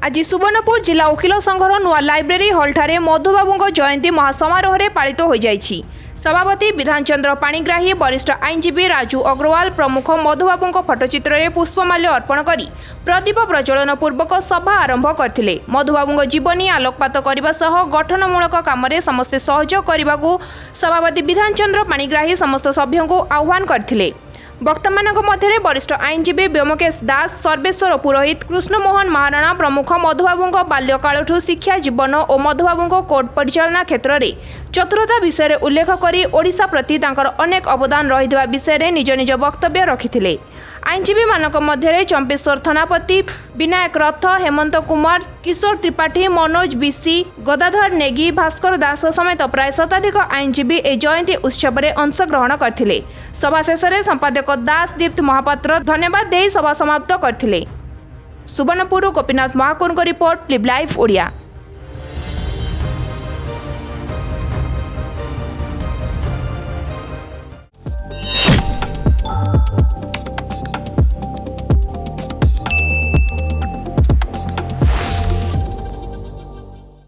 आज सुवर्णपुर जिला वकिल संघर नुआ लाइब्रेरी हॉल मधुबाबू जयंती महासमारोह में पालित हो जाइछि। सभापति विधानचंद्र पाणिग्राही, वरिष्ठ आईनजीवी राजू अग्रवाल प्रमुख मधुबाबू फटोचित्र में पुष्पमाल्य अर्पण कर प्रदीप प्रज्वलन पूर्वक सभा आरंभ करथिले। मधुबाबू जीवनी आलोकपात करने सह गठनमूलक काम में समस्ते सहयोग करने को सभापति विधानचंद्र पाणिग्राही समस्त सभ्यों को आह्वान करथिले। वक्तामानक मध्य वरिष्ठ आईनजीवी व्योमकेश दास, सर्वेश्वर पुरोहित, कृष्णमोहन महाराणा प्रमुख मधुबाबू बाल्यकालठू शिक्षा जीवन और मधुबाबू कोर्ट परिचालना क्षेत्र में चतुरता विषय उल्लेख कर ओडिशा प्रति तांकर अनेक अवदान रही विषय निज निज वक्तव्य रखिथिले। आईनजीवी मानक मध्य चंपेश्वर थनापति, विनायक रथ, हेमंत कुमार, किशोर त्रिपाठी, मनोज बिसी, गदाधर नेगी, भास्कर दास समेत प्राय शताधिक आईनजीवी ए जयंती उत्सव में अंशग्रहण करथिले। सभा शेष में संपादक दास दीप्त महापात्र धन्यवाद दे सभा समाप्त करथिले। Subarnapur Gopinath Mahakur report, live life Odia.